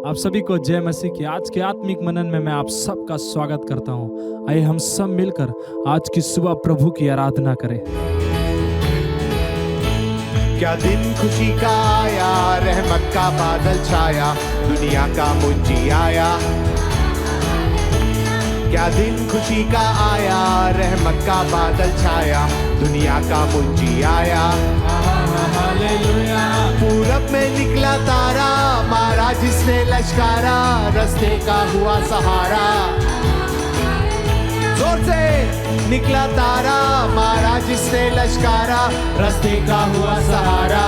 आप सभी को जय मसीह की आज के आत्मिक मनन में मैं आप सबका स्वागत करता हूं। आइए हम सब मिलकर आज की सुबह प्रभु की आराधना करें। क्या दिन खुशी का आया, रहमत का बादल छाया, दुनिया का मुंजी आया। क्या दिन खुशी का आया, रहमत का बादल छाया, दुनिया का मुंजी आया। हालेलुया। पूरब में निकला तारा, मारा जिसने लश्कारा, रास्ते का हुआ सहारा। जोर से निकला तारा, मारा जिसने लश्कारा, रास्ते का हुआ सहारा।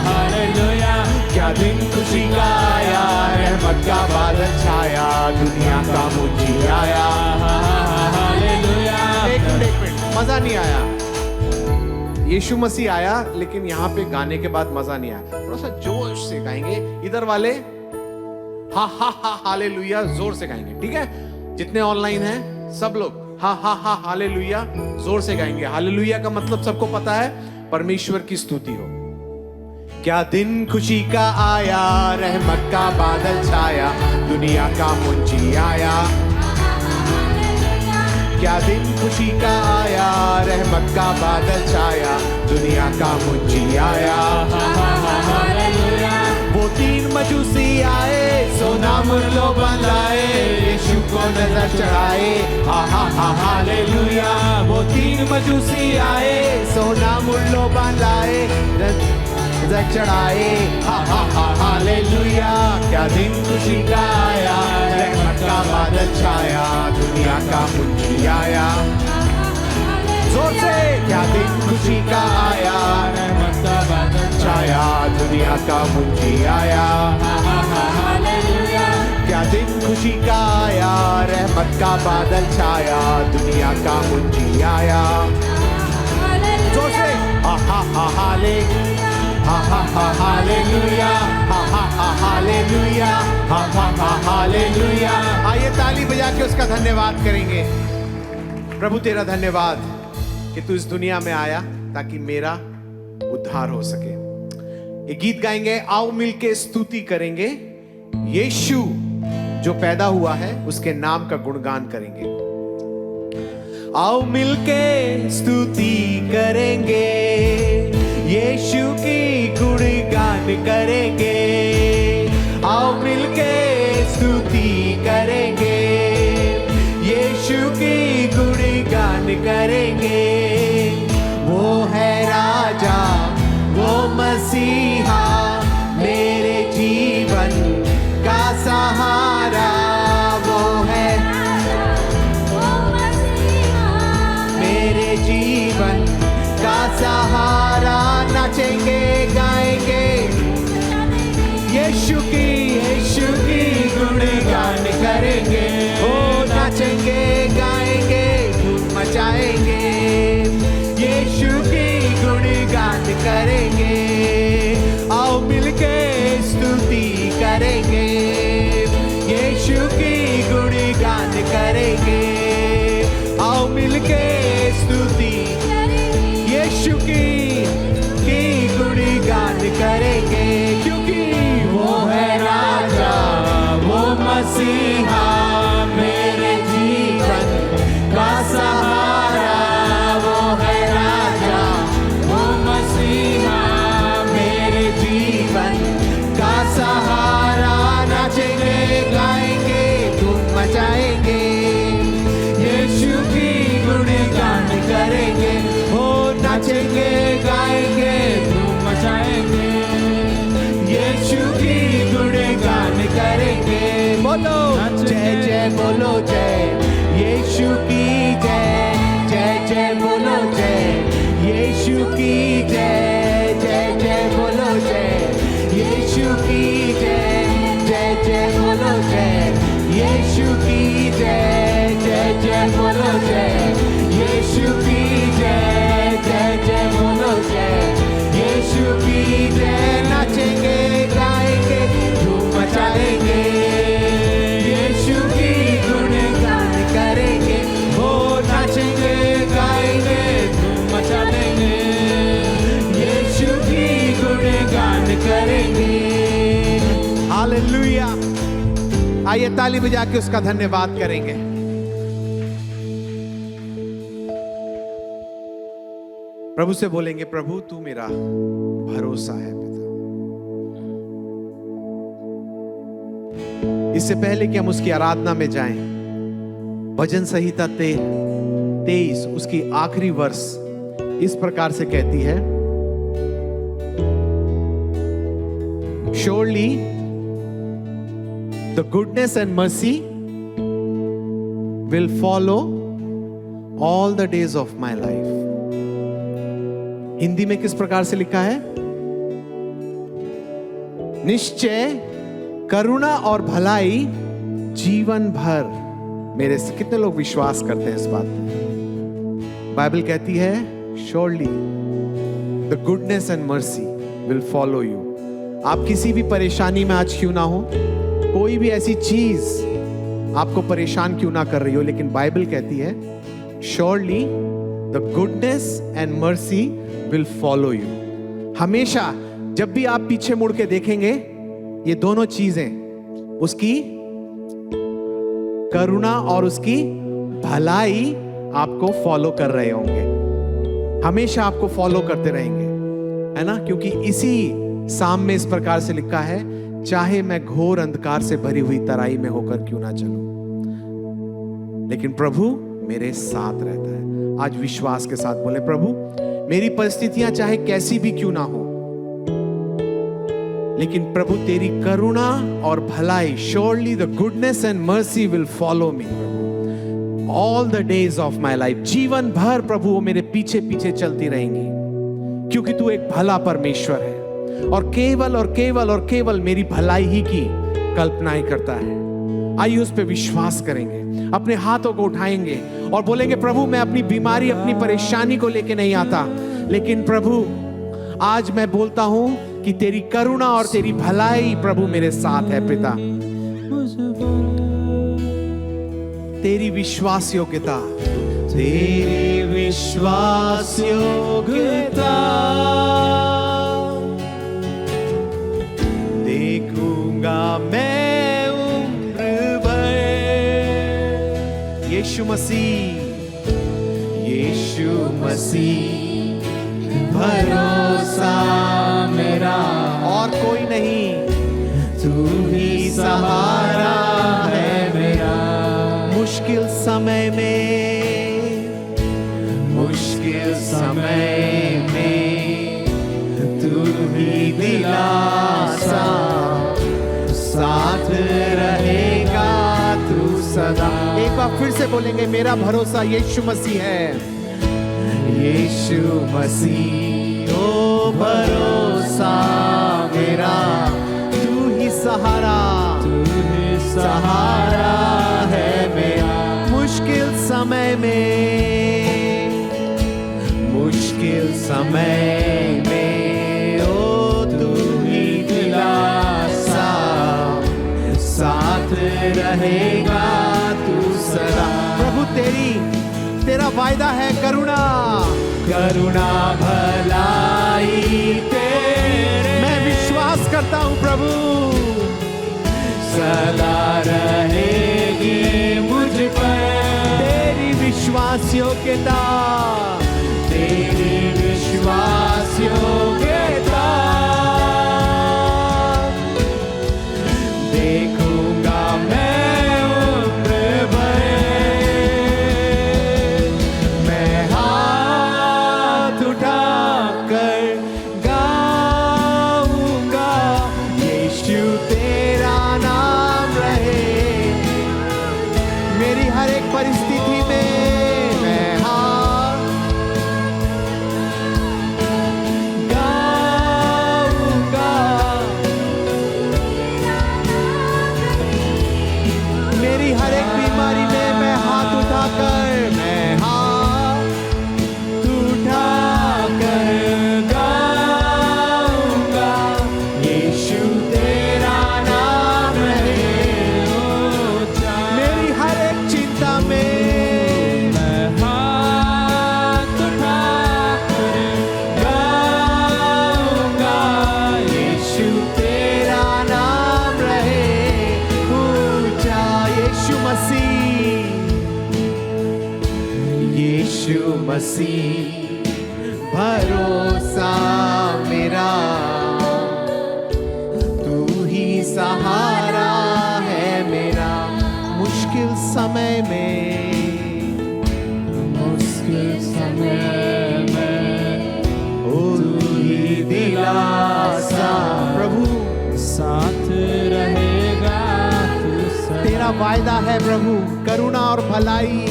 हालेलुया। क्या दिन खुशी का आया, रहमत का बादल छाया, दुनिया का मुंजी आया। हालेलुया। एक मिनट मजा नहीं आया। यीशु मसीह आया, लेकिन यहाँ पे गाने के बाद मजा नहीं आया। थोड़ा सा जोश से गाएंगे। इधर वाले हा हा हा हालेलुया जोर से गाएंगे, ठीक है? जितने ऑनलाइन हैं सब लोग हा हा हा हालेलुया जोर से गाएंगे। हालेलुया का मतलब सबको पता है, परमेश्वर की स्तुति हो। क्या दिन खुशी का आया, रहमत का बादल छाया, दुनिया का मुंजी आया। क्या दिन खुशी का आया, रहमत का बादल छाया, दुनिया का मुंजी आया। वो तीन मजूसी आए, सोना मुर्लो बनाए, यीशु को नजर चढ़ाए। हा हा हा हालेलुया। वो तीन मजूसी आए, सोना मुर्लो बनाए, नजर चढ़ाए। हा हा हा हालेलुया। क्या दिन खुशी का आया, रहमत का बादल छाया, दुनिया का मुंजी आया। जोर से क्या दिन खुशी का आया, रहमत का बादल छाया, दुनिया का मुंजी आया। क्या दिन खुशी का आया, रहमत का बादल छाया, दुनिया का मुंजी आया। जोर से हा हा हा हाले हा हा हा हालेलुया, हा हा हा हालेलुया, हा हा हा हालेलुया। आइए ताली बजा के उसका धन्यवाद करेंगे। प्रभु तेरा धन्यवाद कि तू इस दुनिया में आया ताकि मेरा उद्धार हो सके। ये गीत गाएंगे, आओ मिलके स्तुति करेंगे। यीशु जो पैदा हुआ है उसके नाम का गुणगान करेंगे। आओ मिलके स्तुति करेंगे, यीशु की गुणगान करेंगे। आओ मिलके स्तुति करेंगे, यीशु की गुणगान करेंगे। वो है राजा, वो मसीहा, मेरे जीवन का सहारा। वो है मेरे जीवन का सहारा। नाचेंगे गाएंगे यीशु की गुणगान करेंगे। ओ नाचेंगे गाएंगे धूम मचाएंगे, यीशु की गुणगान करेंगे। आओ मिलके स्तुति करेंगे, यीशु की गुणगान करेंगे। आओ मिलके स्तुति यीशु की गुणगान करेंगे, क्योंकि वो है राजा, वो मसीहा, मेरे जीवन का सहारा। वो है राजा, वो मसीहा, मेरे जीवन का सहारा। नाचेंगे गाएंगे धूम मचाएंगे, यीशु की गुणगान करेंगे। हो नाचेंगे गाएंगे धूम मचाएंगे, यीशु की गुणगान करेंगे। बोलो जय जय, बोलो जय यीशु की जय, जय जय बोलो जय यीशु की जय, जय जय बोलो जय यीशु की जय, जय जय बोलो जय यीशु की जय, जय जय बोलो जय यीशु की जय, जय जय बोलो जय यीशु की जय। नाचेंगे गाएंगे धूम मचाएंगे, यीशु की गुणगान करेंगे। हो आइए ताली बजा के उसका धन्यवाद करेंगे। प्रभु से बोलेंगे, प्रभु तू मेरा भरोसा है पिता। इससे पहले कि हम उसकी आराधना में जाएं, भजन संहिता 23 उसकी आखिरी वर्ष इस प्रकार से कहती है, Surely the goodness and mercy will follow all the days of my life. Hindi में किस प्रकार से लिखा है? निश्चय करुणा और भलाई जीवन भर मेरे से। कितने लोग विश्वास करते हैं इस बात में? बाइबल कहती है, Surely the goodness and mercy will follow you. आप किसी भी परेशानी में आज क्यों ना हो, कोई भी ऐसी चीज आपको परेशान क्यों ना कर रही हो, लेकिन बाइबल कहती है Surely the goodness and mercy will follow you. हमेशा जब भी आप पीछे मुड़ के देखेंगे, ये दोनों चीजें, उसकी करुणा और उसकी भलाई आपको फॉलो कर रहे होंगे, हमेशा आपको फॉलो करते रहेंगे, है ना? क्योंकि इसी साम में इस प्रकार से लिखा है, चाहे मैं घोर अंधकार से भरी हुई तराई में होकर क्यों ना चलूं, लेकिन प्रभु मेरे साथ रहता है। आज विश्वास के साथ बोले, प्रभु मेरी परिस्थितियां चाहे कैसी भी क्यों ना हो, लेकिन प्रभु तेरी करुणा और भलाई, Surely the goodness and mercy will follow me, Prabhu all the days of my life. जीवन भर प्रभु वो मेरे पीछे पीछे चलती रहेंगी, क्योंकि तू एक भला परमेश्वर है और केवल और केवल और केवल मेरी भलाई ही की कल्पना ही करता है। आइए उस पे विश्वास करेंगे, अपने हाथों को उठाएंगे और बोलेंगे, प्रभु मैं अपनी बीमारी, अपनी परेशानी को लेके नहीं आता, लेकिन प्रभु आज मैं बोलता हूं कि तेरी करुणा और तेरी भलाई प्रभु मेरे साथ है। पिता तेरी विश्वास योग्यता, तेरी विश्वास योग्यता देखूंगा मैं उम्र भर। यीशु मसीह, यीशु मसीह भरोसा मेरा और कोई नहीं, तू ही सहारा है मेरा। मुश्किल समय में, मुश्किल समय में तू ही दिलासा, साथ रहेगा तू सदा। एक बार फिर से बोलेंगे, मेरा भरोसा यीशु मसीह है। यीशु मसीह ओ भरोसा मेरा, तू ही सहारा, तू ही सहारा है मेरा। मुश्किल समय में, मुश्किल समय में ओ तू ही दिलासा, साथ रहेगा तू सदा। प्रभु तेरा वायदा है करुणा, करुणा भलाई तेरे, मैं विश्वास करता हूं प्रभु सदा रहेगी मुझ पर। तेरी विश्वास योग्यता, तेरी विश्वास योग्यता देखूंगा मैं उम्र भर। मैं हाथ उठाकर गाऊंगा, यीशु तेरा नाम रहे। मेरी हर एक परिस्थिति में मैं हाथ मसीह भरोसा मेरा, तू ही सहारा है मेरा मुश्किल समय में, मुश्किल समय में ओ तू ही दिलासा। प्रभु साथ रहेगा तू सदा। तेरा वायदा है प्रभु, करुणा और भलाई,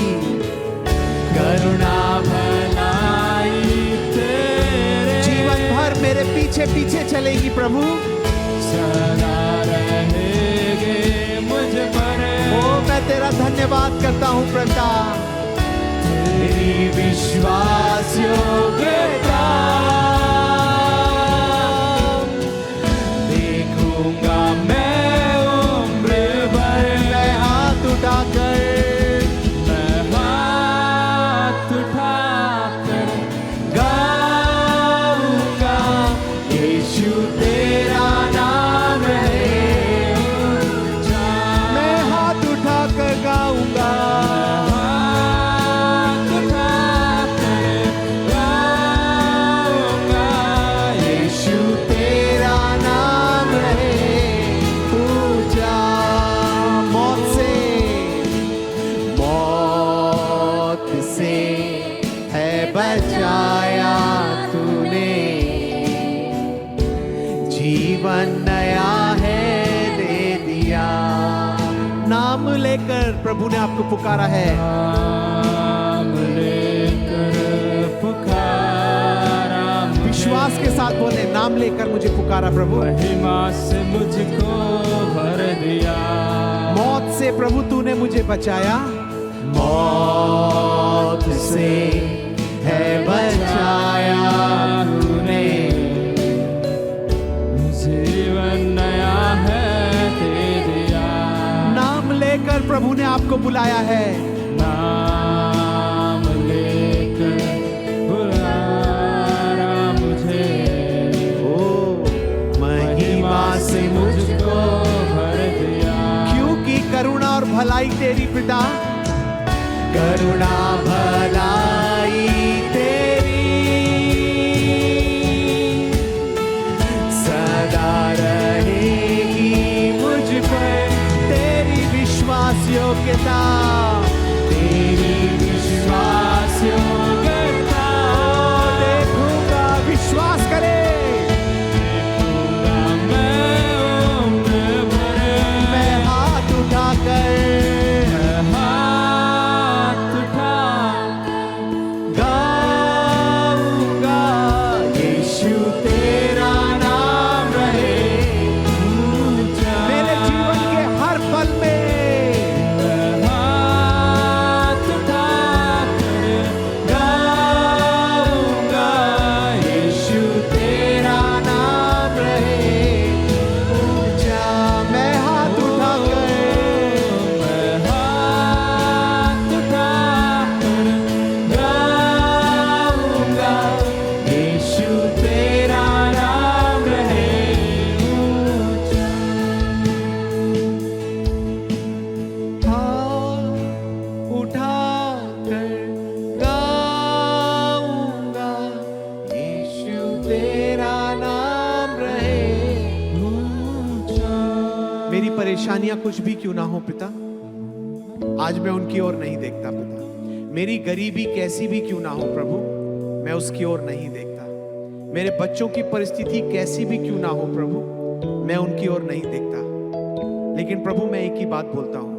करुणा भलाई तेरे जीवन भर मेरे पीछे पीछे चलेगी प्रभु। सदा रहेगे मुझ पर। ओ मैं तेरा धन्यवाद करता हूँ प्रभु, तेरी विश्वास योग्यता देखूंगा मैं उम्र भर। मैं हाथ उठाकर मैं हाथ उठाकर गाऊंगा, यीशु तेरा नाम है ऊंचा। मैं हाथ उठाकर गाऊंगा, हाथ उठाकर गाऊंगा, यीशु तेरा नाम है ऊंचा। मौत से है बचाया तूने, जीवन नया है दे दिया। नाम लेकर प्रभु ने आपको पुकारा है, नाम लेकर पुकारा मुझे। विश्वास के साथ बोले, नाम लेकर मुझे पुकारा प्रभु। महिमा से मुझको भर दिया। मौत से प्रभु तूने मुझे बचाया, मौत से है बचाया तूने, जीवन नया है दे दिया। नाम लेकर प्रभु ने आपको बुलाया है, नाम लेकर बुलाया मुझे। ओ महिमा से मुझको भर दिया। क्योंकि करुणा और भलाई तेरी पिता, करुणा भलाई तेरी सदा रहेगी मुझ पर। तेरी विश्वास योग्यता, तेरी विश्वास योग्यता देखूंगा। विश्वास करे, देखूंगा मैं उम्र भर। मैं हाथ उठाकर हाथ उठा गाऊंगा, यीशु तेरा नाम रहे ऊंचा। मेरे जीवन के हर पल में। हाथ उठाकर गाऊंगा, यीशु तेरा नाम रहे ऊंचा। मैं हाथ उठाकर मैं हाथ उठाकर गाऊंगा, यीशु तेरा नाम रहे ऊंचा। हाथ उठाकर गाऊंगा, यीशु तेरा नाम रहे ऊंचा। मेरी परेशानियां कुछ भी क्यों ना हो पिता, आज मैं उनकी ओर नहीं देखता पिता। मेरी गरीबी कैसी भी क्यों ना हो प्रभु, मैं उसकी ओर नहीं देखता। मेरे बच्चों की परिस्थिति कैसी भी क्यों ना हो प्रभु, मैं उनकी ओर नहीं देखता। लेकिन प्रभु मैं एक ही बात बोलता हूं,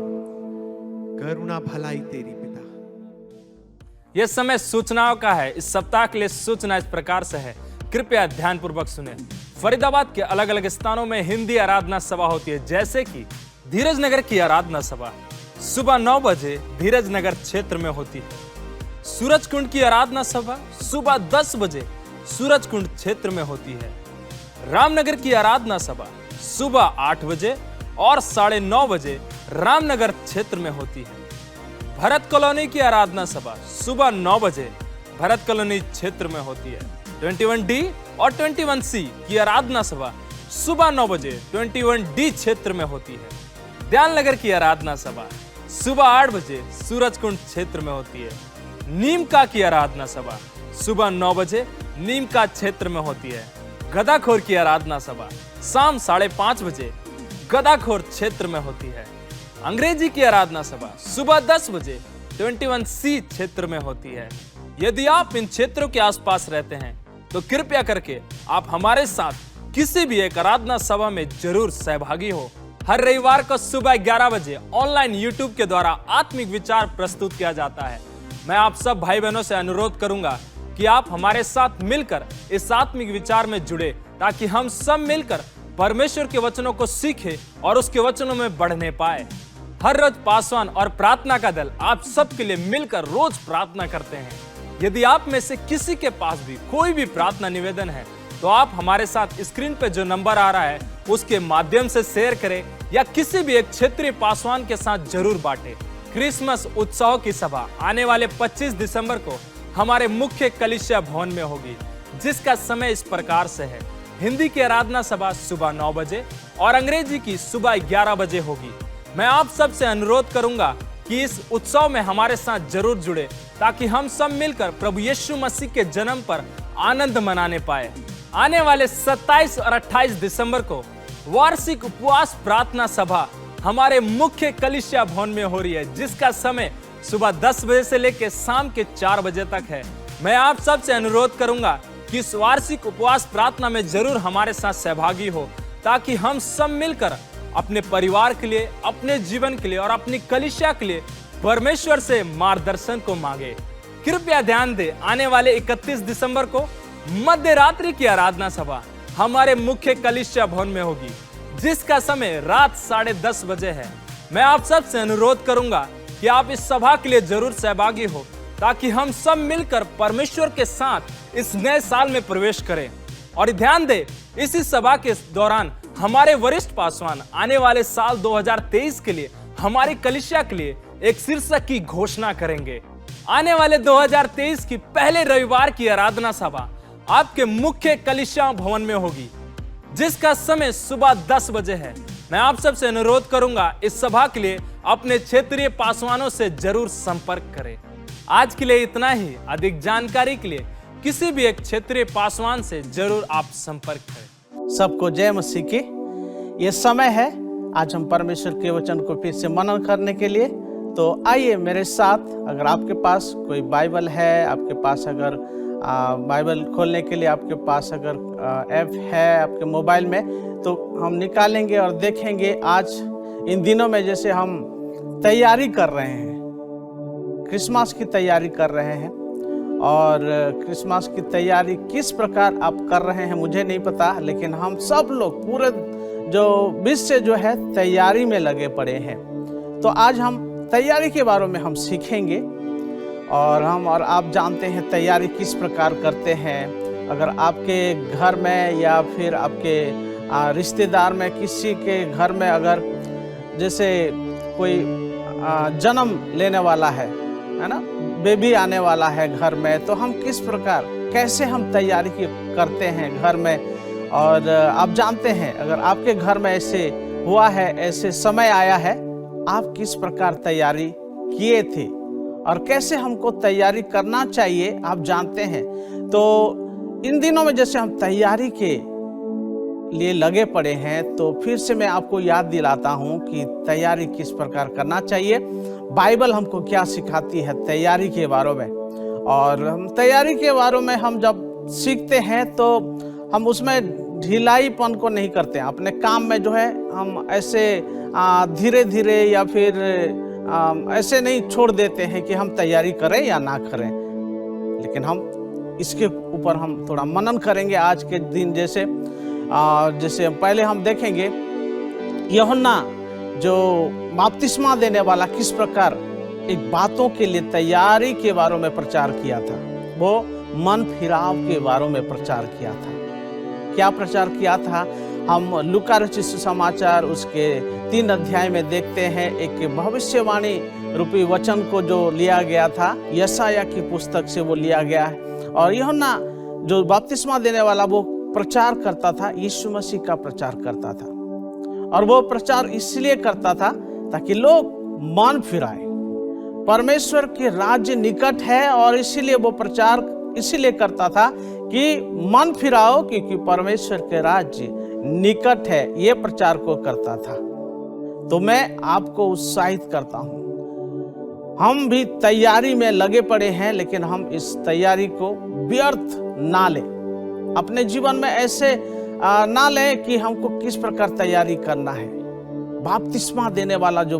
करुणा भलाई तेरी पिता। यह समय सूचनाओं का है। इस सप्ताह के लिए सूचना इस प्रकार से है, कृपया ध्यानपूर्वक सुने। फरीदाबाद के अलग अलग स्थानों में हिंदी आराधना सभा होती है, जैसे कि धीरज नगर की आराधना सभा सुबह 9 बजे धीरज नगर क्षेत्र में होती है। सूरजकुंड की आराधना सभा सुबह 10 बजे सूरजकुंड क्षेत्र में होती है। रामनगर की आराधना सभा सुबह 8 बजे और 9:30 बजे रामनगर क्षेत्र में होती है। भरत कॉलोनी की आराधना सभा सुबह 9 बजे भरत कॉलोनी क्षेत्र में होती है। 21D और 21C की आराधना सभा सुबह 9 बजे 21D क्षेत्र में होती है। दयाल नगर की आराधना सभा सुबह 8 बजे सूरजकुंड क्षेत्र में होती है। नीमका की आराधना सभा सुबह 9 बजे नीमका क्षेत्र में होती है। गदाखोर की आराधना सभा शाम 5:30 बजे गदाखोर क्षेत्र में होती है। अंग्रेजी की आराधना सभा सुबह 10 बजे 21C क्षेत्र में होती है। यदि आप इन क्षेत्रों के आसपास रहते हैं तो कृपया करके आप हमारे साथ किसी भी एक आराधना सभा में जरूर सहभागी हो। हर रविवार को सुबह 11 बजे ऑनलाइन YouTube के द्वारा आत्मिक विचार प्रस्तुत किया जाता है। मैं आप सब भाई बहनों से अनुरोध करूंगा कि आप हमारे साथ मिलकर इस आत्मिक विचार में जुड़े, ताकि हम सब मिलकर परमेश्वर के वचनों को सीखें और उसके वचनों में बढ़ने पाए। हर रोज पासवान और प्रार्थना का दल आप सब के लिए मिलकर रोज प्रार्थना करते हैं। यदि आप में से किसी के पास भी कोई भी प्रार्थना निवेदन है तो आप हमारे साथ स्क्रीन पे जो नंबर आ रहा है उसके माध्यम से शेयर करें या किसी भी एक क्षेत्रीय पासवान के साथ जरूर बांटें। क्रिसमस उत्सव की सभा आने वाले 25 दिसंबर को हमारे मुख्य कलीसिया भवन में होगी, जिसका समय इस प्रकार से है। हिंदी की आराधना सभा सुबह 9 बजे और अंग्रेजी की सुबह 11 बजे होगी। मैं आप सब से अनुरोध करूंगा कि इस उत्सव में हमारे साथ जरूर जुड़े, ताकि हम सब मिलकर प्रभु यीशु मसीह के जन्म पर आनंद मनाने पाए। आने वाले 27 और 28 दिसंबर को वार्षिक उपवास प्रार्थना सभा हमारे मुख्य कलीसिया भवन में हो रही है, जिसका समय सुबह 10 बजे से लेकर शाम के 4 बजे तक है। मैं आप सब से अनुरोध करूंगा कि इस वार्षिक उपवास प्रार्थना में जरूर हमारे साथ सहभागी हो, ताकि हम सब मिलकर अपने परिवार के लिए, अपने जीवन के लिए और अपनी कलीसिया के लिए परमेश्वर से मार्गदर्शन को मांगे। कृपया ध्यान दें, आने वाले 31 दिसंबर को मध्य रात्रि की आराधना सभा हमारे मुख्य कलीसिया भवन में होगी, जिसका समय रात 10:30 बजे है। मैं आप सब से अनुरोध करूंगा कि आप इस सभा के लिए जरूर सहभागी हो, ताकि हम सब मिलकर परमेश्वर के साथ इस नए साल में प्रवेश करें। और ध्यान दें, इसी सभा के दौरान हमारे वरिष्ठ पासवान आने वाले साल 2023 के लिए हमारी कलीसिया के लिए एक शीर्षक की घोषणा करेंगे। आने वाले 2023 की पहले रविवार की आराधना सभा आपके मुख्य कलीसिया भवन में होगी, जिसका समय सुबह 10 बजे है। मैं आप सब से अनुरोध करूंगा, इस सभा के लिए अपने क्षेत्रीय पासवानों से जरूर संपर्क करें। आज के लिए इतना ही। अधिक जानकारी के लिए किसी भी एक क्षेत्रीय पासवान से जरूर आप संपर्क करें। सबको जय मसीह की। ये समय है आज हम परमेश्वर के वचन को फिर से मनन करने के लिए। तो आइए मेरे साथ, अगर आपके पास कोई बाइबल है, आपके पास अगर बाइबल खोलने के लिए आपके पास अगर ऐप है आपके मोबाइल में, तो हम निकालेंगे और देखेंगे। आज इन दिनों में जैसे हम तैयारी कर रहे हैं, क्रिसमस की तैयारी कर रहे हैं, और क्रिसमस की तैयारी किस प्रकार आप कर रहे हैं मुझे नहीं पता, लेकिन हम सब लोग पूरे जो विश्व जो है तैयारी में लगे पड़े हैं। तो आज हम तैयारी के बारे में हम सीखेंगे, और हम और आप जानते हैं तैयारी किस प्रकार करते हैं। अगर आपके घर में या फिर आपके रिश्तेदार में किसी के घर में अगर जैसे कोई जन्म लेने वाला है ना, बेबी आने वाला है घर में, तो हम किस प्रकार कैसे हम तैयारी करते हैं घर में। और आप जानते हैं अगर आपके घर में ऐसे हुआ है, ऐसे समय आया है, आप किस प्रकार तैयारी किए थे और कैसे हमको तैयारी करना चाहिए आप जानते हैं। तो इन दिनों में जैसे हम तैयारी के लिए लगे पड़े हैं, तो फिर से मैं आपको याद दिलाता हूं कि तैयारी किस प्रकार करना चाहिए। बाइबल हमको क्या सिखाती है तैयारी के बारे में, और हम तैयारी के बारे में हम जब सीखते हैं तो हम उसमें ढिलाईपन को नहीं करते हैं। अपने काम में जो है हम ऐसे धीरे धीरे या फिर ऐसे नहीं छोड़ देते हैं कि हम तैयारी करें या ना करें, लेकिन हम इसके ऊपर हम थोड़ा मनन करेंगे आज के दिन। जैसे पहले हम देखेंगे यूहन्ना जो बपतिस्मा देने वाला किस प्रकार एक बातों के लिए तैयारी के बारे में प्रचार किया था। वो मन फिराव के बारे में प्रचार किया था। क्या प्रचार किया था? हम लूका रचित सुसमाचार उसके 3 अध्याय में देखते हैं। एक भविष्यवाणी रूपी वचन को जो लिया गया था, यशाया की पुस्तक से वो लिया गया है। और यूहन्ना जो बपतिस्मा देने वाला वो प्रचार करता था, यीशु मसीह का प्रचार करता था। और वो प्रचार इसलिए करता था ताकि लोग मन फिराए, परमेश्वर के राज्य निकट है और इसीलिए वो प्रचार इसीलिए करता था कि मन फिराओ क्योंकि परमेश्वर के राज्य निकट है, ये प्रचार को करता था। तो मैं आपको उत्साहित करता हूं, हम भी तैयारी में लगे पड़े हैं, लेकिन हम इस तैयारी को व्यर्थ ना लें। अपने जीवन में ऐसे ना लें कि हमको किस प्रकार तैयारी करना है। बपतिस्मा देने वाला जो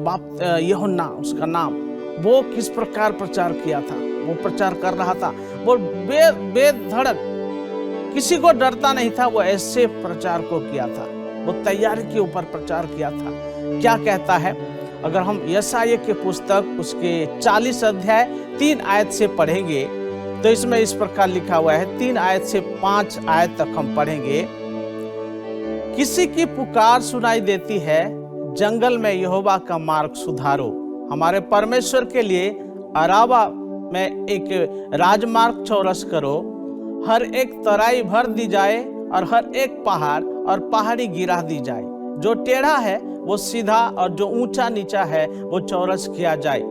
यूहन्ना उसका नाम, वो किस प्रकार प्रचार किया था, वो प्रचार कर रहा था, वो बेधड़क, किसी को डरता नहीं था, वो ऐसे प्रचार को किया था, वो तैयारी के ऊपर प्रचार किया था। क्या कहता है, अगर हम यशायाह के पुस्तक उसके 40 अध्याय 3 आयत से पढ़ेंगे तो इसमें इस प्रकार लिखा हुआ है, 3 आयत से 5 आयत तक हम पढ़ेंगे। किसी की पुकार सुनाई देती है, जंगल में यहोवा का मार्ग सुधारो, हमारे परमेश्वर के लिए अराबा में एक राजमार्ग चौरस करो, हर एक तराई भर दी जाए और हर एक पहाड़ और पहाड़ी गिरा दी जाए, जो टेढ़ा है वो सीधा और जो ऊंचा नीचा है वो चौरस किया जाए।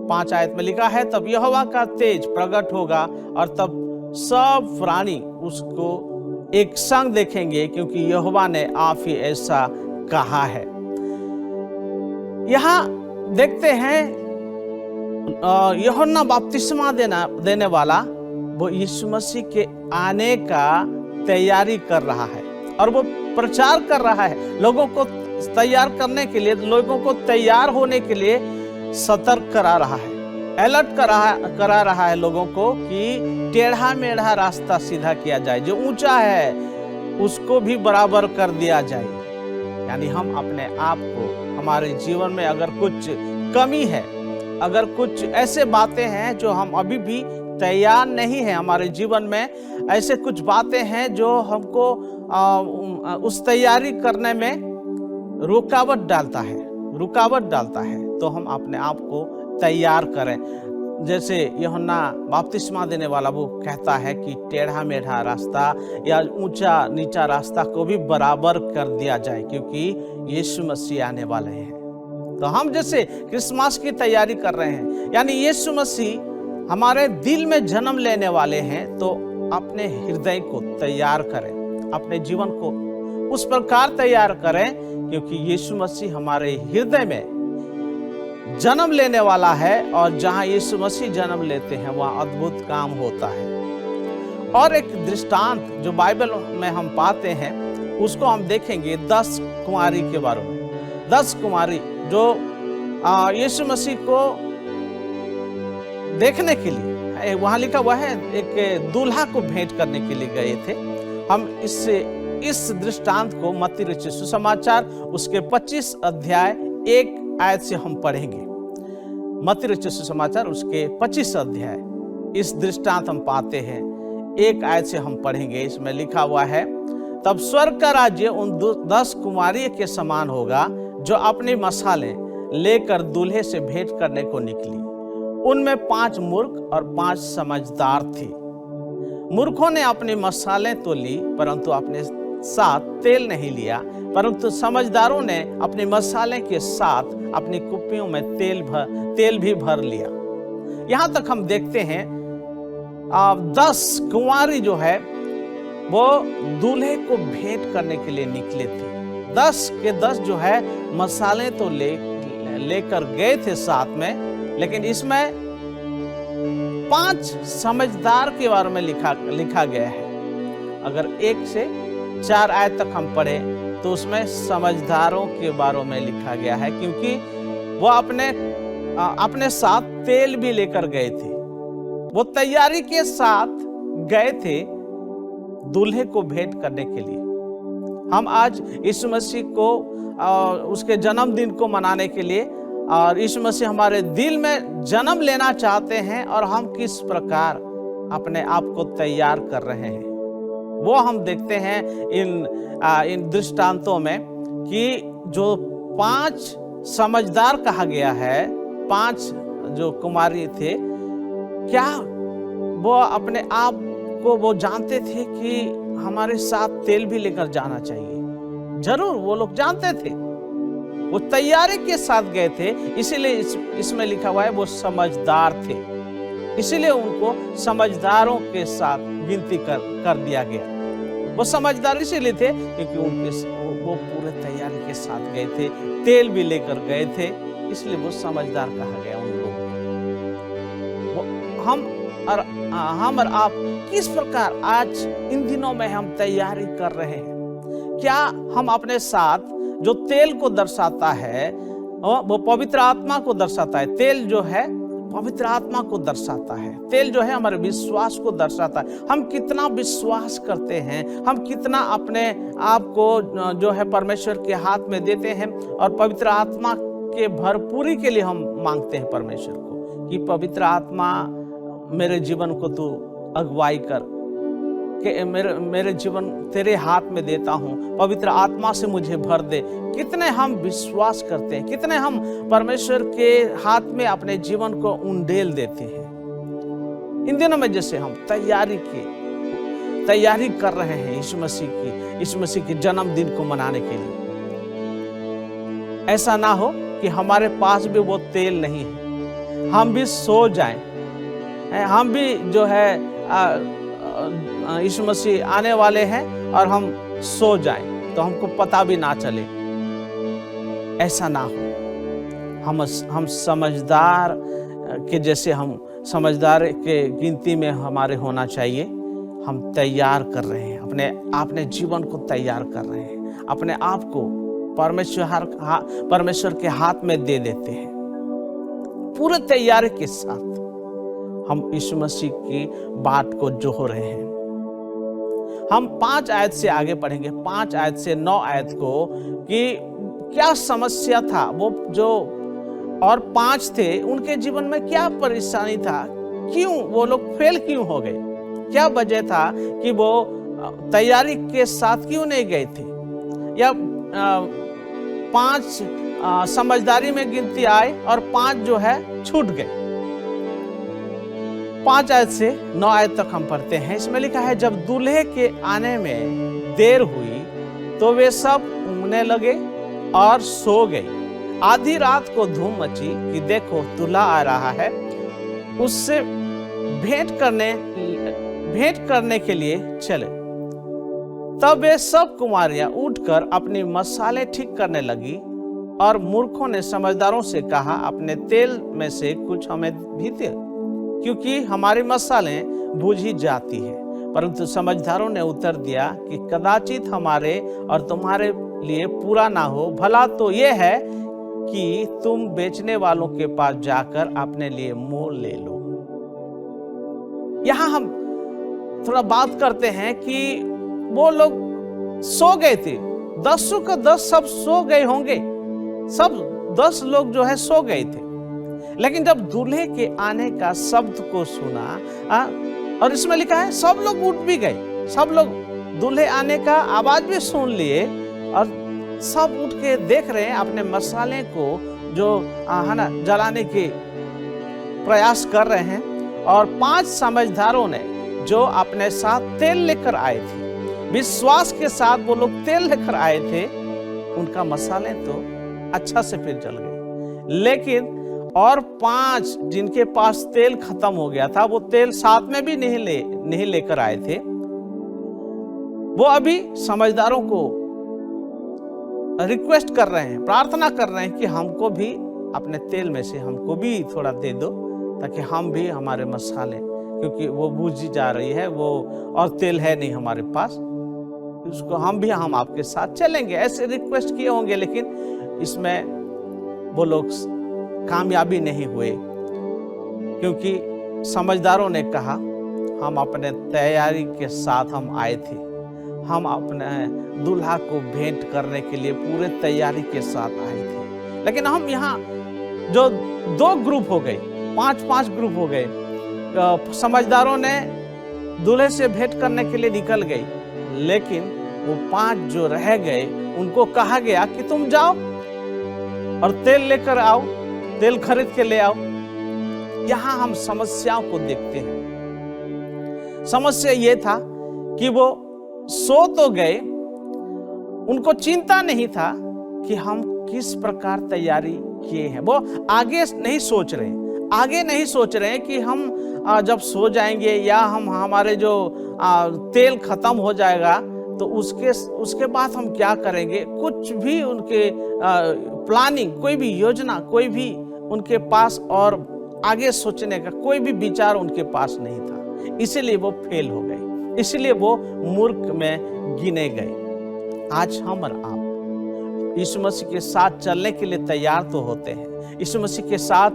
5 आयत में लिखा है, तब यहोवा का तेज प्रकट होगा और तब सब प्राणी उसको एक संग देखेंगे, क्योंकि यहोवा ने आप ही ऐसा कहा है। यहाँ देखते हैं यूहन्ना बपतिस्मा देने वाला वो यीशु मसीह के आने का तैयारी कर रहा है और वो प्रचार कर रहा है, लोगों को तैयार करने के लिए, लोगों को तैयार होने के लिए सतर्क करा रहा है, अलर्ट करा रहा है लोगों को कि टेढ़ा मेढ़ा रास्ता सीधा किया जाए, जो ऊंचा है उसको भी बराबर कर दिया जाए। यानी हम अपने आप को, हमारे जीवन में अगर कुछ कमी है, अगर कुछ ऐसे बातें हैं जो हम अभी भी तैयार नहीं है, हमारे जीवन में ऐसे कुछ बातें हैं जो हमको उस तैयारी करने में रुकावट डालता है, तो हम अपने आप को तैयार करें। जैसे यूहन्ना बपतिस्मा देने वाला वो कहता है कि टेढ़ा मेढ़ा रास्ता या ऊंचा नीचा रास्ता को भी बराबर कर दिया जाए, क्योंकि यीशु मसीह आने वाले हैं। तो हम जैसे क्रिसमस की तैयारी कर रहे हैं, यानी यीशु मसीह हमारे दिल में जन्म लेने वाले हैं, तो अपने हृदय को तैयार करें, अपने जीवन को उस प्रकार तैयार करें, क्योंकि यीशु मसीह हमारे हृदय में जन्म लेने वाला है और जहां यीशु मसीह जन्म लेते हैं वहां अद्भुत काम होता है। और एक दृष्टांत जो बाइबल में हम पाते हैं उसको हम देखेंगे 10 कुंवारी के बारे में। 10 कुंवारी जो यीशु मसीह को देखने के लिए, वहां लिखा हुआ है, एक दूल्हा को भेंट करने के लिए गए थे। हम इस दृष्टांत को मत्ती रचित सुसमाचार उसके 25 अध्याय 1 आयत से हम पढ़ेंगे। मत्ती रचित सुसमाचार उसके 25 अध्याय इस दृष्टांत हम पाते हैं, 1 आयत से हम पढ़ेंगे। इसमें लिखा हुआ है, तब स्वर्ग का राज्य उन 10 कुंवारी के समान होगा जो अपनी मशालें लेकर दूल्हे से भेंट करने को निकली। उनमें 5 मूर्ख और 5 समझदार थे। मूर्खों ने अपनी मशालें तो ली, परंतु अपने साथ तेल नहीं लिया, परंतु समझदारों ने अपनी मशालें के साथ अपनी कुप्पियों में तेल भी भर लिया। यहां तक हम देखते हैं 10 कुंवारी जो है वो दूल्हे को भेंट करने के लिए निकले थे। 10 के 10 जो है मशालें तो लेकर गए थे साथ में, लेकिन इसमें 5 समझदार के बारे में लिखा गया है। अगर 1 से 4 आयत तक हम पढ़े तो उसमें समझदारों के बारे में लिखा गया है, क्योंकि वो अपने साथ तेल भी लेकर गए थे। वो तैयारी के साथ गए थे दूल्हे को भेंट करने के लिए। हम आज यीशु मसीह को उसके जन्मदिन को मनाने के लिए, और यीशु मसीह हमारे दिल में जन्म लेना चाहते हैं, और हम किस प्रकार अपने आप को तैयार कर रहे हैं वो हम देखते हैं इन दृष्टांतों में, कि जो 5 समझदार कहा गया है, 5 जो कुमारी थे, क्या वो अपने आप को वो जानते थे कि हमारे साथ तेल भी लेकर जाना चाहिए? जरूर वो लोग जानते थे, वो तैयारी के साथ गए थे, इसीलिए इसमें लिखा हुआ है वो समझदार थे, इसीलिए उनको समझदारों के साथ गिनती कर दिया गया। वो समझदार इसीलिए थे क्योंकि वो पूरे तैयारी के साथ गए थे, तेल भी लेकर गए थे, इसलिए वो समझदार कहा गया उन लोगों को। हम और आप किस प्रकार आज इन दिनों में हम तैयारी कर रहे हैं? क्या हम अपने साथ जो तेल को दर्शाता है वो पवित्र आत्मा को दर्शाता है। तेल जो है पवित्र आत्मा को दर्शाता है, तेल जो है हमारे विश्वास को दर्शाता है। हम कितना विश्वास करते हैं, हम कितना अपने आप को जो है परमेश्वर के हाथ में देते हैं और पवित्र आत्मा के भरपूरी के लिए हम मांगते हैं परमेश्वर को कि पवित्र आत्मा मेरे जीवन को तू अगुवाई कर, कि मेरे जीवन तेरे हाथ में देता हूँ, पवित्र आत्मा से मुझे भर दे। कितने हम विश्वास करते हैं, कितने हम परमेश्वर के हाथ में अपने जीवन को उंडेल देते हैं। इन दिनों में जैसे हम तैयारी कर रहे हैं यीशु मसीह के जन्मदिन को मनाने के लिए, ऐसा ना हो कि हमारे पास भी वो तेल नहीं है, हम भी सो जाएं, हम भी जो है यीशु मसीह आने वाले हैं और हम सो जाएं तो हमको पता भी ना चले। ऐसा ना हो। हम समझदार के जैसे हम समझदार के गिनती में हमारे होना चाहिए। हम तैयार कर रहे हैं, अपने जीवन को तैयार कर रहे हैं, अपने आप को परमेश्वर के हाथ में दे देते हैं। पूरे तैयारी के साथ हम यीशु मसीह की बात को जोह रहे हैं। हम 5 आयत से आगे पढ़ेंगे, 5 आयत से 9 आयत को, कि क्या समस्या था वो जो और 5 थे उनके जीवन में क्या परेशानी था, क्यों वो लोग फेल क्यों हो गए, क्या वजह था कि वो तैयारी के साथ क्यों नहीं गए थे, या 5 समझदारी में गिनती आए और 5 जो है छूट गए। 5 आयत से 9 आयत तक हम पढ़ते हैं। इसमें लिखा है, जब दूल्हे के आने में देर हुई तो वे सब ऊँघने लगे और सो गए। आधी रात को धूम मची कि देखो दूल्हा आ रहा है, उससे भेंट करने के लिए चले। तब वे सब कुमारियां उठकर अपनी मसाले ठीक करने लगी और मूर्खों ने समझदारों से कहा, अपने तेल में से कुछ हमें भी दे, क्योंकि हमारी मसालें बूझी जाती है। परंतु समझदारों ने उत्तर दिया कि कदाचित हमारे और तुम्हारे लिए पूरा ना हो, भला तो यह है कि तुम बेचने वालों के पास जाकर अपने लिए मोल ले लो। यहां हम थोड़ा बात करते हैं कि वो लोग सो गए थे, 10 का 10 सब सो गए होंगे, सब 10 लोग जो है सो गए थे। लेकिन जब दूल्हे के आने का शब्द को सुना, और इसमें लिखा है सब लोग उठ भी गए, सब लोग दूल्हे आने का आवाज भी सुन लिए और सब उठ के देख रहे हैं अपने मसाले को जो है ना जलाने के प्रयास कर रहे हैं। और 5 समझदारों ने जो अपने साथ तेल लेकर आए थे, विश्वास के साथ वो लोग तेल लेकर आए थे, उनका मसाले तो अच्छा से फिर जल गए। लेकिन और 5 जिनके पास तेल खत्म हो गया था, वो तेल साथ में भी नहीं लेकर आए थे, वो अभी समझदारों को रिक्वेस्ट कर रहे हैं, प्रार्थना कर रहे हैं कि हमको भी अपने तेल में से हमको भी थोड़ा दे दो, ताकि हम भी हमारे मसाले, क्योंकि वो बूझी जा रही है, वो और तेल है नहीं हमारे पास, उसको हम आपके साथ चलेंगे, ऐसे रिक्वेस्ट किए होंगे। लेकिन इसमें वो लोग कामयाबी नहीं हुए, क्योंकि समझदारों ने कहा, हम अपने तैयारी के साथ हम आए थे, हम अपने दूल्हा को भेंट करने के लिए पूरे तैयारी के साथ आए थे। लेकिन हम यहाँ जो 2 ग्रुप हो गए, 5 ग्रुप हो गए। समझदारों ने दूल्हे से भेंट करने के लिए निकल गए, लेकिन वो 5 जो रह गए उनको कहा गया कि तुम जाओ और तेल लेकर आओ, तेल खरीद के ले आओ। यहाँ हम समस्याओं को देखते हैं। समस्या ये था कि वो सो तो गए, उनको चिंता नहीं था कि हम किस प्रकार तैयारी किए हैं। वो आगे नहीं सोच रहे, आगे नहीं सोच रहे हैं कि हम जब सो जाएंगे या हमारे जो तेल खत्म हो जाएगा तो उसके बाद हम क्या करेंगे। कुछ भी उनके प्लानिंग, कोई भी योजना, कोई भी उनके पास और आगे सोचने का कोई भी विचार उनके पास नहीं था। इसीलिए वो फेल हो गए, इसीलिए वो मूर्ख में गिने गए। आज हम और आप यीशु मसीह के साथ चलने के लिए तैयार तो होते हैं, यीशु मसीह के साथ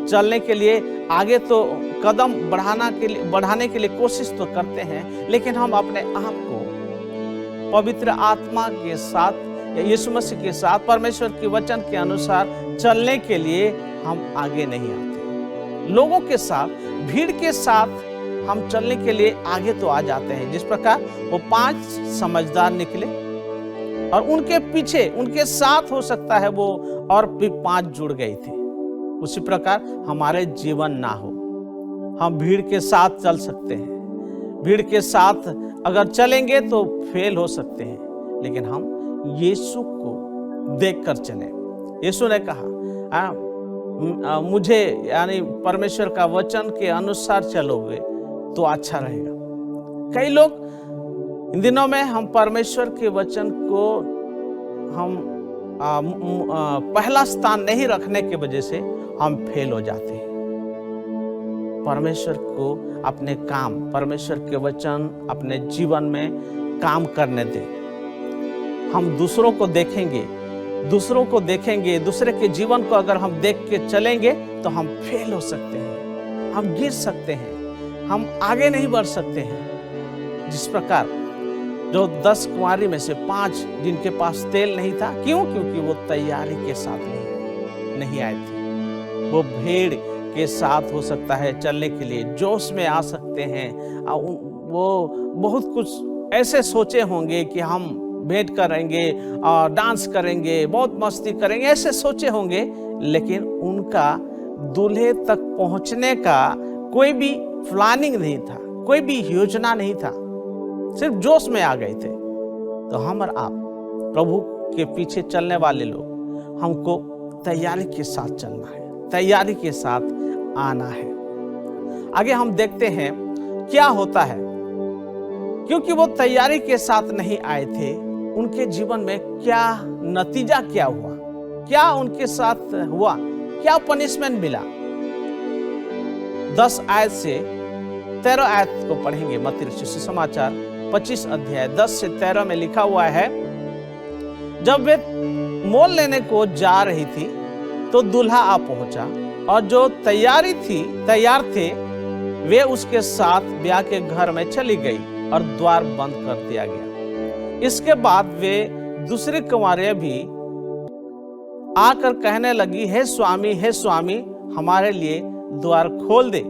चलने के लिए आगे तो कदम बढ़ाने के लिए कोशिश तो करते हैं, लेकिन हम अपने आप को पवित्र आत्मा के साथ या यीशु मसीह के साथ परमेश्वर के वचन के अनुसार चलने के लिए हम आगे नहीं आते। लोगों के साथ, भीड़ के साथ हम चलने के लिए आगे तो आ जाते हैं। जिस प्रकार वो 5 समझदार निकले और उनके पीछे, उनके साथ हो सकता है वो और भी 5 जुड़ गए थे, उसी प्रकार हमारे जीवन ना हो। हम भीड़ के साथ चल सकते हैं, भीड़ के साथ अगर चलेंगे तो फेल हो सकते हैं, लेकिन हम यीशु को देखकर चलें। यीशु ने कहा मुझे यानी परमेश्वर का वचन के अनुसार चलोगे तो अच्छा रहेगा। कई लोग इन दिनों में हम परमेश्वर के वचन को हम पहला स्थान नहीं रखने की वजह से हम फेल हो जाते हैं। परमेश्वर को अपने काम, परमेश्वर के वचन अपने जीवन में काम करने दें। हम दूसरों को देखेंगे, दूसरे के जीवन को अगर हम देख के चलेंगे तो हम फेल हो सकते हैं, हम गिर सकते हैं, हम आगे नहीं बढ़ सकते हैं। जिस प्रकार जो 10 कुंवारी में से 5 जिनके पास तेल नहीं था, क्यों? क्योंकि वो तैयारी के साथ नहीं आए थे। वो भीड़ के साथ हो सकता है चलने के लिए जोश में आ सकते हैं, वो बहुत कुछ ऐसे सोचे होंगे कि हम भेंट करेंगे और डांस करेंगे, बहुत मस्ती करेंगे, ऐसे सोचे होंगे, लेकिन उनका दूल्हे तक पहुंचने का कोई भी प्लानिंग नहीं था, कोई भी योजना नहीं था, सिर्फ जोश में आ गए थे। तो हम और आप प्रभु के पीछे चलने वाले लोग, हमको तैयारी के साथ चलना है, तैयारी के साथ आना है। आगे हम देखते हैं क्या होता है। क्योंकि वो तैयारी के साथ नहीं आए थे, उनके जीवन में क्या नतीजा क्या हुआ, क्या उनके साथ हुआ, क्या पनिशमेंट मिला। 10 आयत से 13 आयत को पढ़ेंगे। मत्ती रचित सुसमाचार 25 अध्याय 10 से 13 में लिखा हुआ है, जब वे मोल लेने को जा रही थी तो दूल्हा आ पहुंचा और जो तैयार थे वे उसके साथ ब्याह के घर में चली गई और द्वार बंद कर दिया गया। इसके बाद वे दूसरी कुंवारियां भी आकर कहने लगी, हे स्वामी हमारे लिए द्वार खोल दे।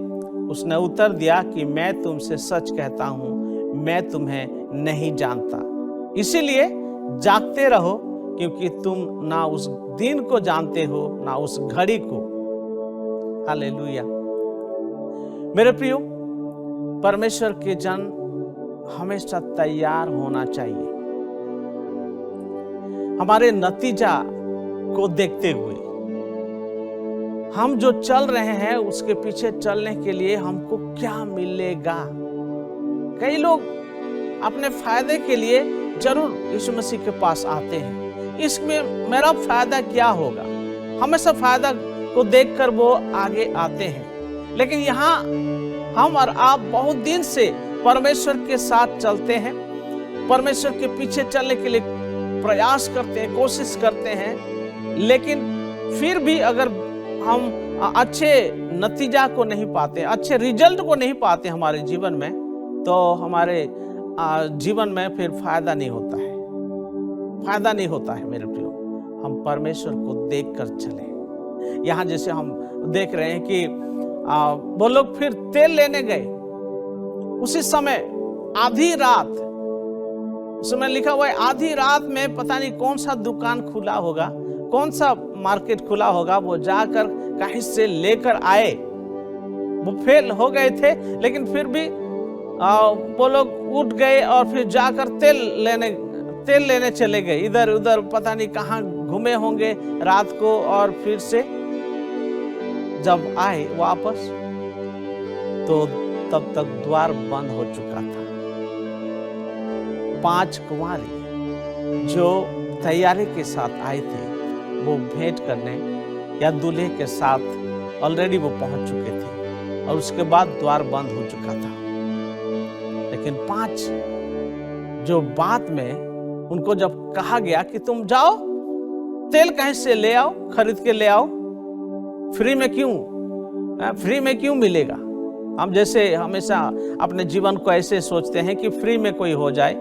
उसने उत्तर दिया कि मैं तुमसे सच कहता हूं, मैं तुम्हें नहीं जानता। इसीलिए जागते रहो, क्योंकि तुम ना उस दिन को जानते हो ना उस घड़ी को। हालेलुया। मेरे प्रियो, परमेश्वर के जन हमेशा तैयार होना चाहिए। हमारे नतीजा को देखते हुए हम जो चल रहे हैं उसके पीछे चलने के लिए हमको क्या मिलेगा। कई लोग अपने फायदे के लिए जरूर यीशु मसीह के पास आते हैं, इसमें मेरा फायदा क्या होगा, हमेशा फायदा को देखकर वो आगे आते हैं। लेकिन यहाँ हम और आप बहुत दिन से परमेश्वर के साथ चलते हैं, परमेश्वर के पीछे चलने के लिए प्रयास करते हैं, कोशिश करते हैं, लेकिन फिर भी अगर हम अच्छे नतीजा को नहीं पाते, अच्छे रिजल्ट को नहीं पाते हमारे जीवन में, तो हमारे जीवन में फिर फायदा नहीं होता है, फायदा नहीं होता है। मेरे प्रियो, हम परमेश्वर को देखकर चले। यहाँ जैसे हम देख रहे हैं कि वो लोग फिर तेल लेने गए, उसी समय आधी रात, उसमें लिखा हुआ है आधी रात में पता नहीं कौन सा दुकान खुला होगा, कौन सा मार्केट खुला होगा, वो जाकर कहीं से लेकर आए। वो फेल हो गए थे, लेकिन फिर भी वो लोग उठ गए और फिर जाकर तेल लेने चले गए। इधर उधर पता नहीं कहाँ घूमे होंगे रात को, और फिर से जब आए वापस तो तब तक द्वार बंद हो चुका था। 5 कुंवारी जो तैयारी के साथ आए थे वो भेंट करने या दूल्हे के साथ ऑलरेडी वो पहुंच चुके थे और उसके बाद द्वार बंद हो चुका था। लेकिन 5 जो बाद में उनको जब कहा गया कि तुम जाओ तेल कहीं से ले आओ, खरीद के ले आओ, फ्री में क्यों मिलेगा। हम जैसे हमेशा अपने जीवन को ऐसे सोचते हैं कि फ्री में कोई हो जाए,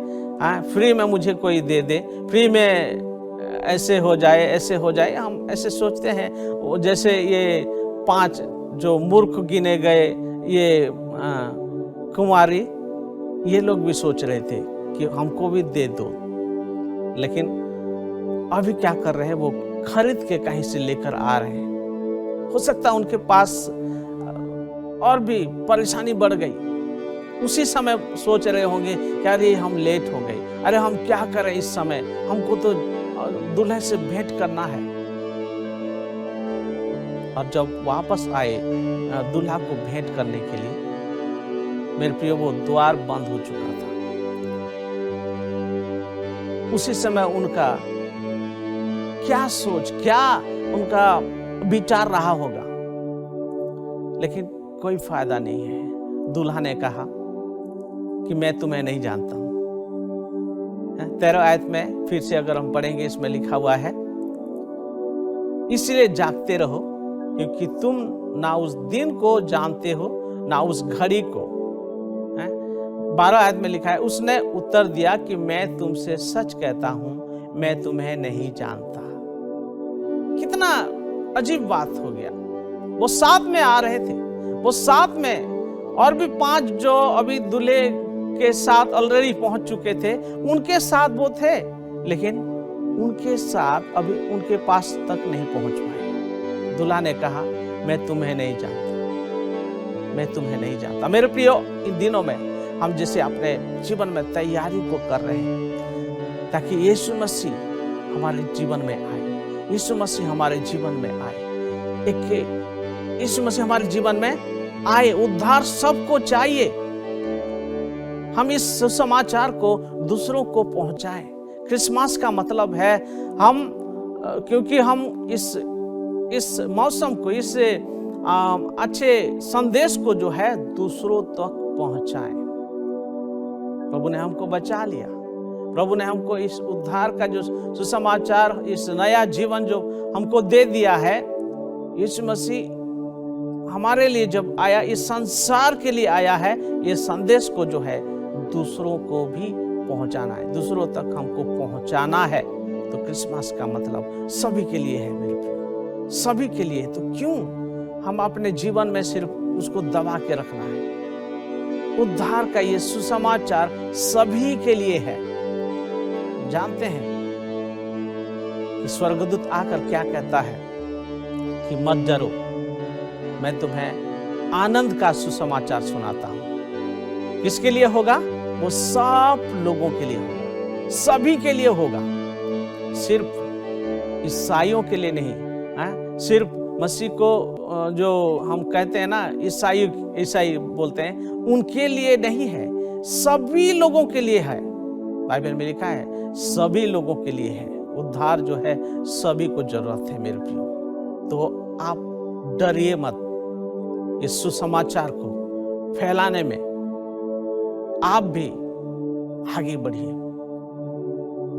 फ्री में मुझे कोई दे दे, फ्री में ऐसे हो जाए, हम ऐसे सोचते हैं। जैसे ये 5 जो मूर्ख गिने गए ये कुंवारी, ये लोग भी सोच रहे थे कि हमको भी दे दो। लेकिन अभी क्या कर रहे हैं, वो खरीद के कहीं से लेकर आ रहे हैं। हो सकता है उनके पास और भी परेशानी बढ़ गई। उसी समय सोच रहे होंगे कि अरे हम लेट हो गए, अरे हम क्या करें इस समय, हमको तो दूल्हे से भेंट करना है। और जब वापस आए दूल्हा को भेंट करने के लिए, मेरे प्रिय, वो द्वार बंद हो चुका था। उसी समय उनका क्या सोच, क्या उनका विचार रहा होगा। लेकिन कोई फायदा नहीं है। दूल्हा ने कहा कि मैं तुम्हें नहीं जानता हूं। 13 आयत में फिर से अगर हम पढ़ेंगे, इसमें लिखा हुआ है, इसलिए जागते रहो क्योंकि तुम ना उस दिन को जानते हो ना उस घड़ी को। 12 आयत में लिखा है, उसने उत्तर दिया कि मैं तुमसे सच कहता हूं, मैं तुम्हें नहीं जानता। कितना अजीब बात हो गया। वो साथ में आ रहे थे, वो साथ में और भी 5 जो अभी दूल्हे के साथ ऑलरेडी पहुंच चुके थे, उनके साथ वो थे, लेकिन उनके साथ अभी उनके पास तक नहीं पहुंच पाए। दूल्हा ने कहा, मैं तुम्हें नहीं जानता, मैं तुम्हें नहीं जानता। मेरे प्रियो, इन दिनों में हम जैसे अपने जीवन में तैयारी को कर रहे हैं ताकि यीशु मसीह हमारे जीवन में आए, यीशु मसीह हमारे जीवन में आए, यीशु मसीह हमारे जीवन में आए। उद्धार सबको चाहिए। हम इस सुसमाचार को दूसरों को पहुंचाएं। क्रिसमस का मतलब है क्योंकि हम इस मौसम को, इस अच्छे संदेश को जो है दूसरों तक पहुंचाएं। प्रभु ने हमको बचा लिया। प्रभु ने हमको इस उद्धार का जो सुसमाचार, इस नया जीवन जो हमको दे दिया है। यीशु मसीह हमारे लिए जब आया, इस संसार के लिए आया है, ये संदेश को जो है दूसरों को भी पहुंचाना है, दूसरों तक हमको पहुंचाना है। तो क्रिसमस का मतलब सभी के लिए है मेरे प्रिय, सभी के लिए। तो क्यों हम अपने जीवन में सिर्फ उसको दबा के रखना है। उद्धार का ये सुसमाचार सभी के लिए है। जानते हैं कि स्वर्गदूत आकर क्या कहता है कि मत डरो, मैं तुम्हें आनंद का सुसमाचार सुनाता हूं। किसके लिए होगा? वो सब लोगों के लिए होगा, सभी के लिए होगा, सिर्फ ईसाइयों के लिए नहीं है। सिर्फ मसीह को जो हम कहते हैं ना, ईसाई बोलते हैं, उनके लिए नहीं है, सभी लोगों के लिए है। बाइबल में लिखा है सभी लोगों के लिए है। उद्धार जो है सभी को जरूरत है मेरे प्रियो। तो आप डरिए मत। इस सुसमाचार को फैलाने में आप भी आगे बढ़िए,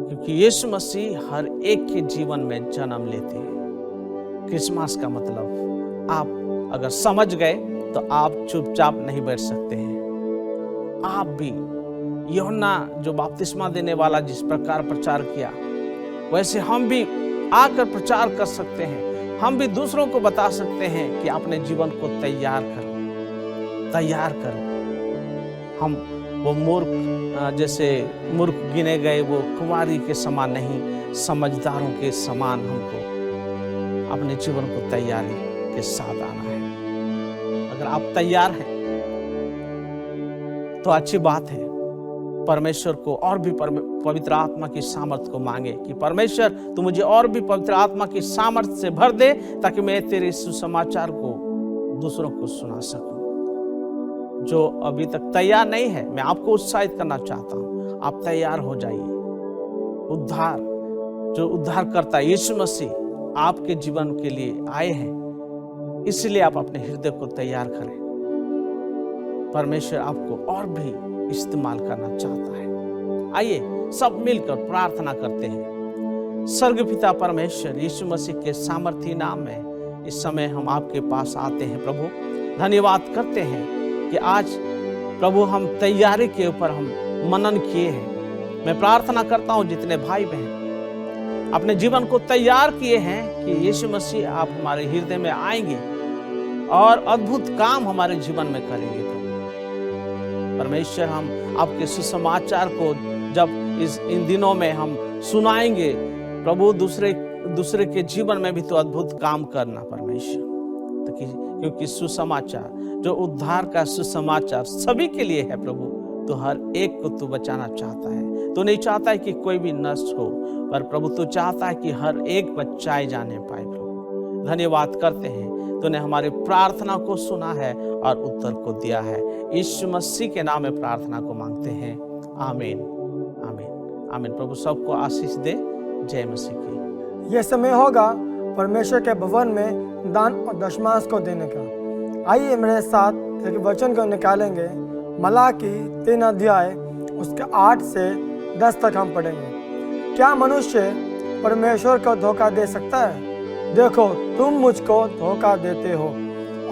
क्योंकि यीशु मसीह हर एक के जीवन में जन्म लेते हैं। क्रिसमस का मतलब आप अगर समझ गए तो आप चुपचाप नहीं बैठ सकते हैं। आप भी यूहन्ना जो बपतिस्मा देने वाला जिस प्रकार प्रचार किया, वैसे हम भी आकर प्रचार कर सकते हैं। हम भी दूसरों को बता सकते हैं कि अपने जीवन को तैयार करो। हम वो जैसे मूर्ख गिने गए, वो कुंवारी के समान नहीं, समझदारों के समान हमको अपने जीवन को तैयारी के साथ आना है। अगर आप तैयार हैं तो अच्छी बात है, परमेश्वर को और भी पवित्र आत्मा की सामर्थ को मांगे कि परमेश्वर तू मुझे और भी पवित्र आत्मा की सामर्थ से भर दे, ताकि मैं तेरे सुसमाचार को दूसरों को सुना सकूं। जो अभी तक तैयार नहीं है, मैं आपको उत्साहित करना चाहता हूं, आप तैयार हो जाइए। उद्धार, जो उद्धार करता है यीशु मसीह आपके जीवन के लिए आए हैं, इसलिए आप अपने हृदय को तैयार करें। परमेश्वर आपको और भी इस्तेमाल करना चाहता है। आइए सब मिलकर प्रार्थना करते हैं। स्वर्गपिता परमेश्वर, यीशु मसीह के सामर्थी नाम में इस समय हम आपके पास आते हैं प्रभु। धन्यवाद करते हैं कि आज प्रभु हम तैयारी के ऊपर हम मनन किए हैं। मैं प्रार्थना करता हूं जितने भाई बहन अपने जीवन को तैयार किए हैं कि यीशु मसीह आप हमारे हृदय में आएंगे और अद्भुत काम हमारे जीवन में करेंगे प्रभु। परमेश्वर, हम आपके सुसमाचार को जब इन दिनों में हम सुनाएंगे प्रभु, दूसरे के जीवन में भी तो अद्भुत काम करना परमेश्वर, तो क्योंकि सुसमाचार, जो उद्धार का सुसमाचार सभी के लिए है प्रभु, तो हर एक को तू बचाना चाहता है। तू नहीं चाहता है कि कोई भी नष्ट हो, पर प्रभु तू चाहता है कि हर एक बचाए जाने पाए प्रभु। धन्यवाद करते हैं, तूने हमारी प्रार्थना को सुना है और उत्तर को दिया है। यीशु मसीह के नाम में प्रार्थना को मांगते हैं, आमीन आमीन आमीन। प्रभु सबको आशीष दे। जय मसीह की। यह समय होगा परमेश्वर के भवन में दान और दशमांश को देने का। आइए मेरे साथ एक वचन को निकालेंगे। मलाकी 3 अध्याय उसके 8 से 10 तक हम पढ़ेंगे। क्या मनुष्य परमेश्वर को धोखा दे सकता है? देखो, तुम मुझको धोखा देते हो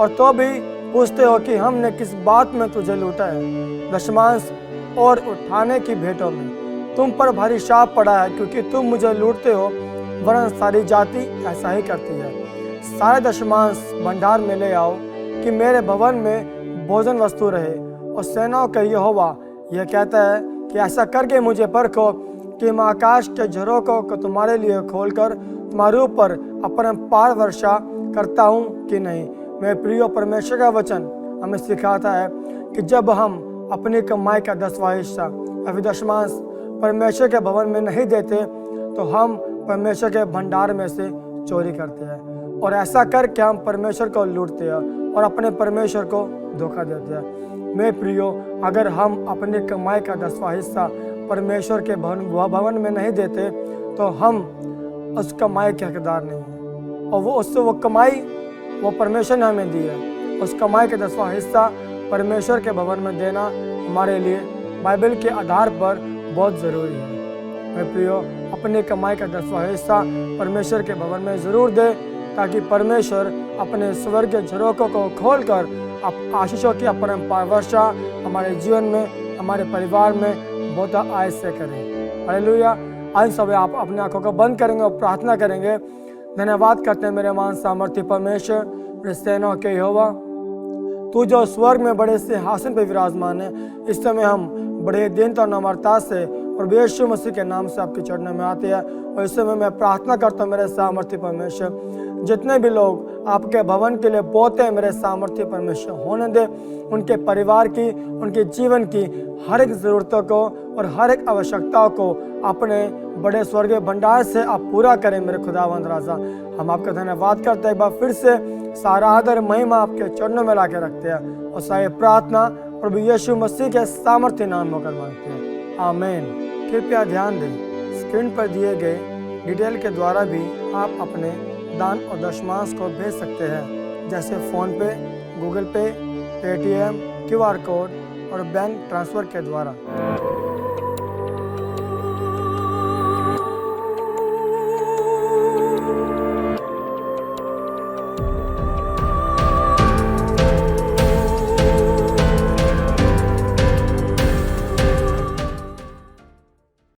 और तो भी पूछते हो कि हमने किस बात में तुझे लूटा है। दशमांश और उठाने की भेंटों में तुम पर भारी शाप पड़ा है, क्योंकि तुम मुझे लूटते हो, वरन सारी जाति ऐसा ही करती है। सारे दशमांश भंडार में ले आओ कि मेरे भवन में भोजन वस्तु रहे। और सेनाओं का यहोवा यह कहता है कि ऐसा करके मुझे परखो कि मैं आकाश के झरोकों को तुम्हारे लिए खोलकर तुम्हारे ऊपर अपना पार वर्षा करता हूँ कि नहीं। मेरे प्रिय, परमेश्वर का वचन हमें सिखाता है कि जब हम अपनी कमाई का 10वां हिस्सा या दशमांश परमेश्वर के भवन में नहीं देते, तो हम परमेश्वर के भंडार में से चोरी करते हैं, और ऐसा करके हम परमेश्वर को लूटते हैं और अपने परमेश्वर को धोखा देते हैं। मेरे प्रियो, अगर हम अपनी कमाई का 10वां हिस्सा परमेश्वर के भवन में नहीं देते, तो हम उस कमाई के हकदार नहीं हैं, और वो कमाई वो परमेश्वर ने हमें दी है। उस कमाई के 10वां हिस्सा परमेश्वर के भवन में देना हमारे लिए बाइबल के आधार पर बहुत ज़रूरी है। मेरे प्रियो, अपनी कमाई का 10वां हिस्सा परमेश्वर के भवन में ज़रूर दे, ताकि परमेश्वर अपने स्वर्ग के झरोकों को खोलकर आशीषों की अपरंपार वर्षा हमारे जीवन में, हमारे परिवार में बहुत आयत से करें। हालेलुया। आज सब आप अपनी आंखों को बंद करेंगे और प्रार्थना करेंगे। धन्यवाद करते हैं मेरे महान सामर्थ्य परमेश्वर, मेरे सेनाओं के यहोवा, तू जो स्वर्ग में बड़े सिंहासन पर विराजमान है। इस समय हम बड़े दीनता और नम्रता से और यीशु मसीह के नाम से आपके चरणों में आते हैं। और इस समय मैं प्रार्थना करता हूँ मेरे सामर्थ्य परमेश्वर, जितने भी लोग आपके भवन के लिए बोते हैं, मेरे सामर्थ्य परमेश्वर होने दे। उनके परिवार की, उनके जीवन की हर एक ज़रूरतों को और हर एक आवश्यकताओं को अपने बड़े स्वर्गीय भंडार से आप पूरा करें मेरे खुदावंद राजा। हम आपका धन्यवाद करते हैं। एक बार फिर से सारा आदर महिमा आपके चरणों में ला के रखते हैं, और सारी प्रार्थना प्रभु यीशु मसीह के सामर्थ्य नाम में कर मांगते हैं, आमीन। कृपया ध्यान दें, स्क्रीन पर दिए गए डिटेल के द्वारा भी आप अपने दान और दशमांश को भेज सकते हैं, जैसे फ़ोन पे, गूगल पे, पेटीएम, QR कोड और बैंक ट्रांसफ़र के द्वारा।